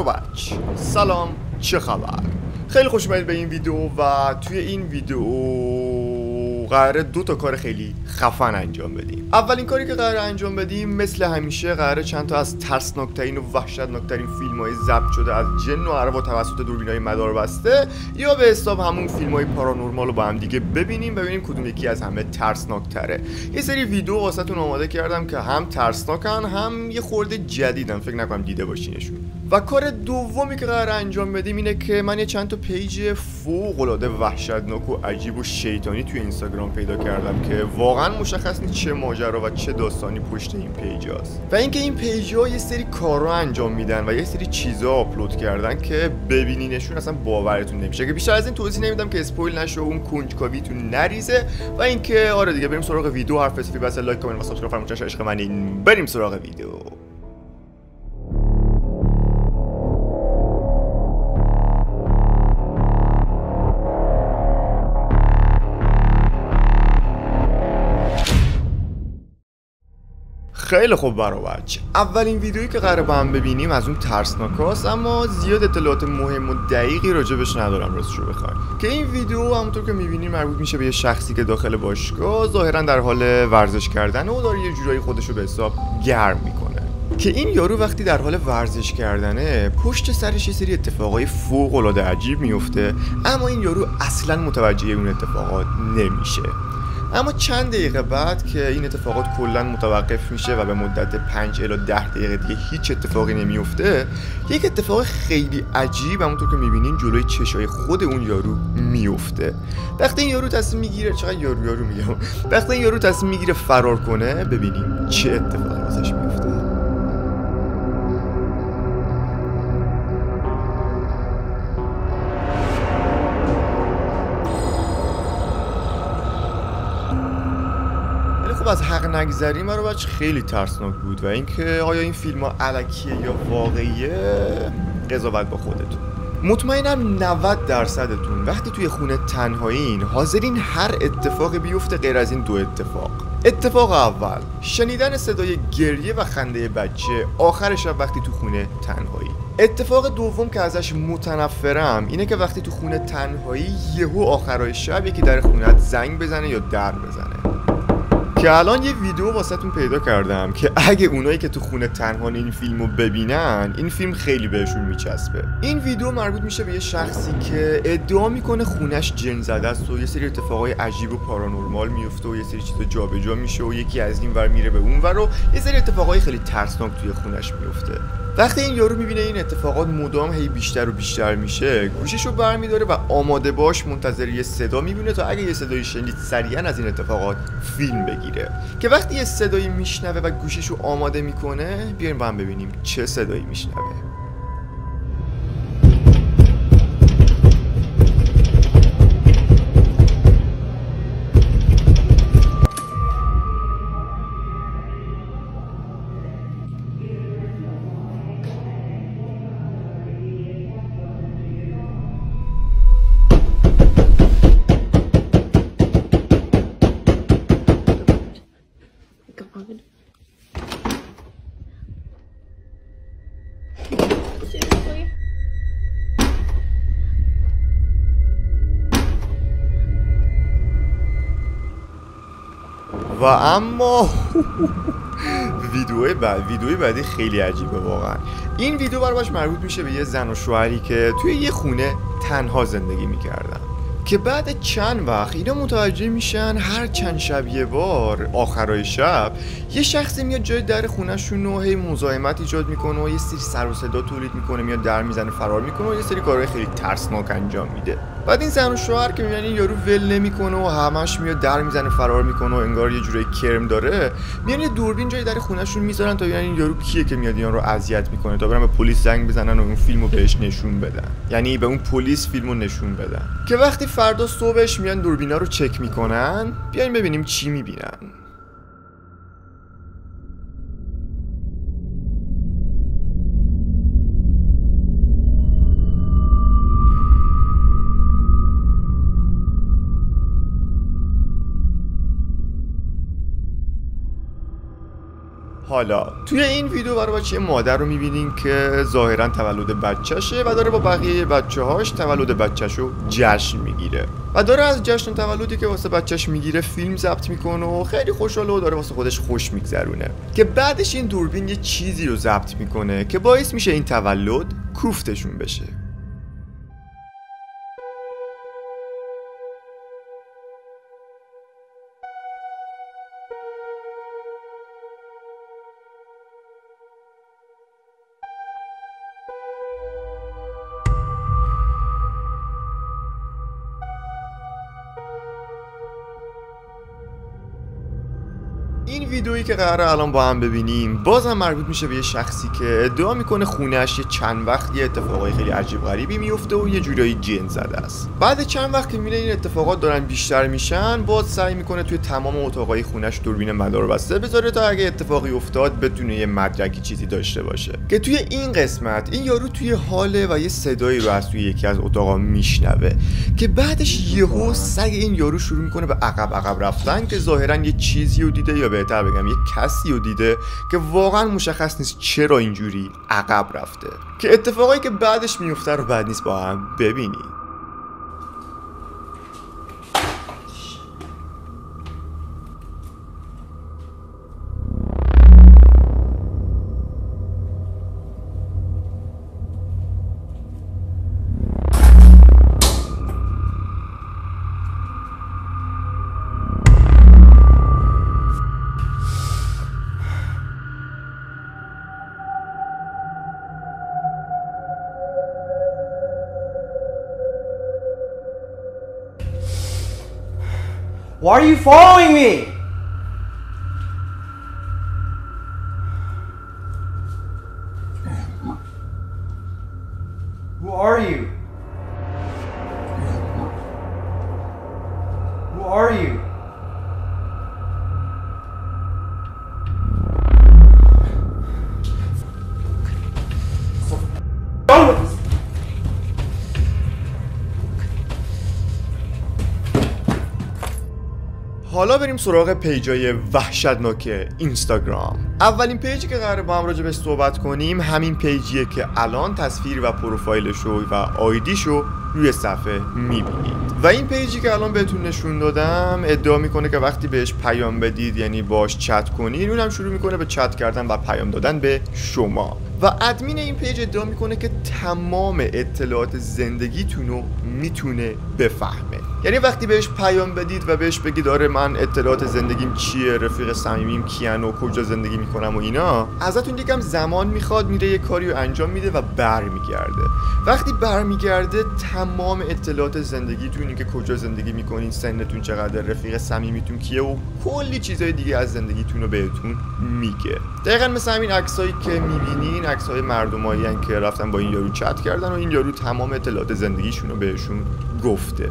بچ سلام، چه خبر؟ خیلی خوش اومدید به این ویدیو و توی این ویدیو قراره 2 تا کار خیلی خفن انجام بدیم. اولین کاری که قراره انجام بدیم مثل همیشه قراره چند تا از ترسناکترین و وحشتناکترین فیلم‌های ضبط شده از جن و ارواح توسط دوربین‌های مداربسته یا به حساب همون فیلم‌های پارانورمال رو با هم دیگه ببینیم کدوم یکی از همه ترسناک‌تره. یه سری ویدیو واسهتون آماده کردم که هم ترسناکن هم یه خورده جدیدن، فکر نکنم دیده باشینشون. و کار دومی که قراره انجام بدیم اینه که من یه چند تا پیج فوق‌العاده وحشتناک و عجیب و شیطانی توی اینستاگرام پیدا کردم که واقعا مشخص نیست چه ماجرا و چه داستانی پشت این پیجاست. و اینکه این پیج‌ها یه سری کارا انجام میدن و یه سری چیزا آپلود کردن که ببینینشون اصلا باورتون نمیشه. که بیشتر از این توضیح نمیدم که اسپویل نشه و اون کنجکاویتون نریزه. و اینکه آره دیگه بریم سراغ ویدیو. حرف فلسفی بس، لایک کامنت و سابسکرایب فراموش نشه. عشق منین، بریم سراغ ویدیو. خیلی خوب بچه، اولین ویدیویی که قراره با هم ببینیم از اون ترسناکاست، اما زیاد اطلاعات مهم و دقیقی راجبش ندارم راستشو بخوایم. که این ویدیو همونطور که میبینیم مربوط میشه به یه شخصی که داخل باشگاه ظاهرا در حال ورزش کردن و داره یه جورایی خودشو به حساب گرم میکنه. که این یارو وقتی در حال ورزش کردنه پشت سرش یه سری اتفاقای فوق العاده عجیب میفته، اما این یارو اصلا متوجه اون اتفاقات نمیشه. اما چند دقیقه بعد که این اتفاقات کلا متوقف میشه و به مدت 5 الی 10 دقیقه دیگه هیچ اتفاقی نمیفته، یک اتفاق خیلی عجیب همونطور که میبینین جلوی چشای خود اون یارو میفته. وقتی این یارو تصمیم میگیره، چقدر یارو میگم، وقتی این یارو تصمیم میگیره فرار کنه، ببینیم چه اتفاقی واسش میفته. خب از حق نگذریم رو بچه خیلی ترسناک بود و اینکه آیا این فیلم ها الکیه یا واقعیه قضاوت با خودتون. مطمئنم 90%تون وقتی توی خونه تنهایین حاضرین هر اتفاقی بیفته غیر از این 2 اتفاق. اتفاق اول شنیدن صدای گریه و خنده بچه آخر شب وقتی تو خونه تنهایی. اتفاق دوم که ازش متنفرم اینه که وقتی تو خونه تنهایی یهو آخرای شب یکی در خونت زنگ بزنه یا در بزنه. که الان یه ویدیو واسهتون پیدا کردم که اگه اونایی که تو خونه تنها این فیلمو ببینن این فیلم خیلی بهشون میچسبه. این ویدیو مربوط میشه به یه شخصی که ادعا میکنه خونش جن زده است و یه سری اتفاقای عجیب و پارانورمال میفته و یه سری چیزا جابجا میشه و یکی از این ور میره به اون ور و یه سری اتفاقای خیلی ترسناک توی خونش میفته. وقتی این یارو میبینه این اتفاقات مدام هی بیشتر و بیشتر میشه، گوششو برمیداره و آماده باش منتظر یه صدا میبینه تا اگه یه صدایی شنید سریعا از این اتفاقات فیلم بگیره. که وقتی یه صدایی میشنوه و گوششو آماده میکنه، بیایم با هم ببینیم چه صدایی میشنوه. و اما ویدیوی بعدی خیلی عجیبه واقعا. این ویدیو براش مربوط میشه به یه زن و شوهری که توی یه خونه تنها زندگی میکردن. که بعد چند وقت اینا متوجه میشن هر چند شب یه بار آخرای شب یه شخصی میاد جای در خونه‌شون و هی مزاحمت ایجاد میکنه و یه سری سر و صدا تولید میکنه، میاد در میزنه، فرار میکنه و یه سری کارهای خیلی ترسناک انجام میده. بعد این زن و شوهر که میبینن یارو ول نمیکنه و همش میاد در میزنه، فرار میکنه و انگار یه جوری کرم داره، میان یه دوربین جای در خونه‌شون میذارن تا ببینن این یارو کیه که میاد اینا رو اذیت میکنه، تا برن به پلیس زنگ بزنن و اون فیلمو بهش نشون بدن. یعنی به اون پلیس فیلمو نشون بدن. که وقتی فردا صبحش میان دوربینا رو چک میکنن، بیاین ببینیم چی میبینن. حالا توی این ویدیو برای بچه مادر رو میبینین که ظاهرا تولد بچهشه و داره با بقیه بچه‌هاش تولد بچه‌شو جشن میگیره و داره از جشن تولدی که واسه بچه‌ش میگیره فیلم ضبط میکنه و خیلی خوشحاله و داره واسه خودش خوش میگذرونه که بعدش این دوربین یه چیزی رو ضبط میکنه که باعث میشه این تولد کوفتشون بشه. این ویدئویی که قراره الان با هم ببینیم بازم مربوط میشه به یه شخصی که ادعا میکنه خونه‌اش یه چند وقت یه اتفاقای خیلی عجیب غریبی میفته و یه جورایی جن زده است. بعد چند وقت که میره این اتفاقات دارن بیشتر میشن، باز سعی میکنه توی تمام اتاقای خونه‌اش دوربین مدار بسته بذاره تا اگه اتفاقی افتاد بتونه یه مدرکی چیزی داشته باشه. که توی این قسمت این یارو توی حاله و یه صدایی رو از توی یکی از اتاقا میشنوه که بعدش یهو سگ این یارو شروع میکنه به عقب رفتن که ظاهرا یه چیزی رو دیده یا بهتر بگم یه کسی رو دیده که واقعا مشخص نیست چرا اینجوری عقب رفته. که اتفاقایی که بعدش میفته رو بعد نیست با هم ببینیم. Why are you following me? Who are you? Who are you? So done with this. حالا بریم سراغ پیجای وحشتناک اینستاگرام. اولین پیجی که قراره با هم راجع بهش صحبت کنیم همین پیجیه که الان تصویر و پروفایلشو و آیدیشو روی صفحه میبینید. و این پیجی که الان بهتون نشون دادم ادعا میکنه که وقتی بهش پیام بدید یعنی باش چت کنید اونم شروع میکنه به چت کردن و پیام دادن به شما. و ادمین این پیج ادعا میکنه که تمام اطلاعات زندگیتون رو میتونه بفهمه. یعنی وقتی بهش پیام بدید و بهش بگید آره من اطلاعات زندگیم چیه، رفیق صمیمیم کیان و کجا زندگی میکنم و اینا، ازتون یکم زمان میخواد، میره یه کاری رو انجام میده و برمیگرده. وقتی برمیگرده تمام اطلاعات زندگیتون، اینکه کجا زندگی میکنین، سنتون چقدر، رفیق صمیمیتون کیه و کلی چیزای دیگه از زندگیتون رو بهتون میگه. دقیقاً مثل همین عکسایی که میبینین، عکسای مردمایی ان که رفتن با این یارو چت کردن و این یارو تمام اطلاعات زندگیشون رو بهشون گفته.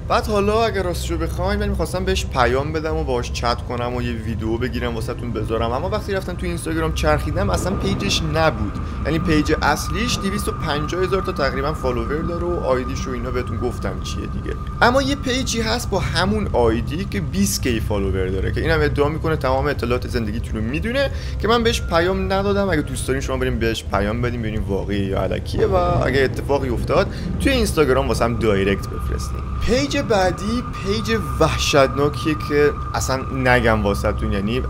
بعد حالا اگر راستشو بخوایم من می‌خواستم بهش پیام بدم و باهاش چت کنم و یه ویدیو بگیرم واسهتون بذارم، اما وقتی رفتم تو اینستاگرام چرخیدم اصلا پیجش نبود. یعنی پیج اصلیش 250,000 تا تقریبا فالوور داره و آیدیش رو اینا بهتون گفتم چیه دیگه. اما یه پیجی هست با همون آیدی که 20k فالوور داره که اینم ادعا میکنه تمام اطلاعات زندگیتون رو میدونه که من بهش پیام ندادم. اگه دوست دارین شما بریم بهش پیام بدین ببینیم واقعی یا الکیه و اگه اتفاقی افتاد توی اینستاگرام واسم دایرکت بفرستین. پیج بعدی پیج وحشتناکیه که اصلا نگم واسهتون، یعنی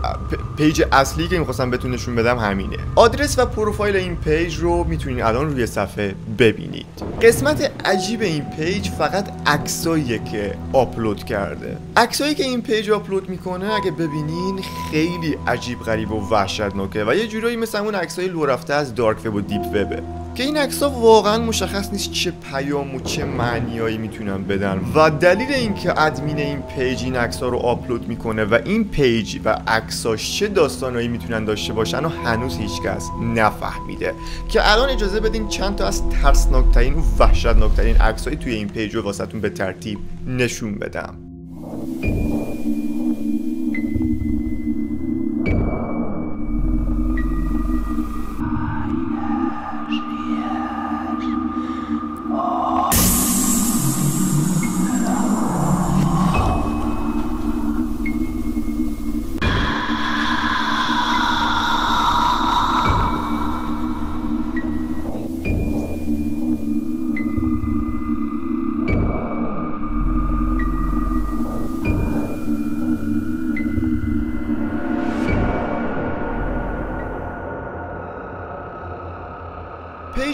پیج اصلی که میخواستم بهتون نشون بدم همینه. آدرس و پروفایل این پیج رو میتونین الان روی صفحه ببینید. قسمت عجیب این پیج فقط عکساییه که آپلود کرده. عکسایی که این پیج آپلود میکنه اگه ببینین خیلی عجیب غریب و وحشتناکه و یه جورایی مثل اون عکسای لو رفته از دارک وب و دیپ وبه که این عکس‌ها واقعا مشخص نیست چه پیام و چه معنیایی میتونن بدن. و دلیل اینکه ادمین این پیج این عکس‌ها رو آپلود میکنه و این پیج و عکساش چه داستانایی میتونن داشته باشن و هنوز هیچکس نفهمیده. که الان اجازه بدین چند تا از ترسناکترین و وحشتناکترین عکسایی توی این پیج رو واسهتون به ترتیب نشون بدم.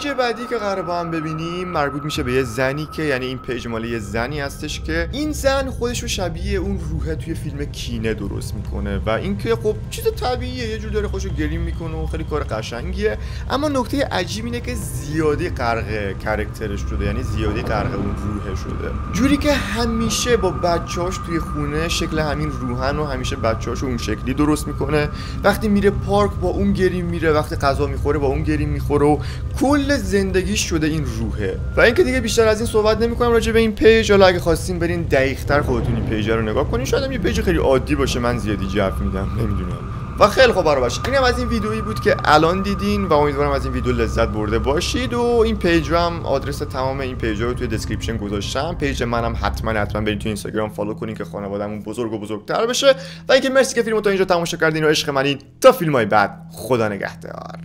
پیج بعدی که قراره با هم ببینیم مربوط میشه به یه زنی که یعنی این پیج مال یه زنی هستش که این زن خودش رو شبیه اون روحه توی فیلم کینه درست میکنه و اینکه خب چیز طبیعیه، یه جور داره خودشو گریم میکنه و خیلی کار قشنگیه. اما نکته عجیب اینه که زیادی غرق کاراکترش شده، یعنی زیادی غرق اون روحه شده، جوری که همیشه با بچه‌هاش توی خونه شکل همین روحن و همیشه بچه‌هاشو اون شکلی درست میکنه. وقتی میره پارک با اون گریم میره، وقتی غذا میخوره با اون گریم میخوره و کل زندگیش شده این روحه. و اینکه دیگه بیشتر از این صحبت نمی‌کنم راجع به این پیج. حالا اگه خواستین برین دقیق‌تر خودتون این پیج رو نگاه کنین، شاید یه پیج خیلی عادی باشه، من زیادی جو میدم نمیدونم. و خیلی خوب باشه، اینم از این ویدئویی بود که الان دیدین و امیدوارم از این ویدیو لذت برده باشید. و این پیج رو هم آدرس تمام این پیج‌ها رو توی دسکریپشن گذاشتم. پیج منم حتما برید تو اینستاگرام فالو کنین که خانواده‌مون بزرگ و بزرگتر بشه. و اینکه مرسی که فیلمو تا اینجا تماشا کردین و عشق منید. تا فیلم‌های بعد، خدا نگهدار.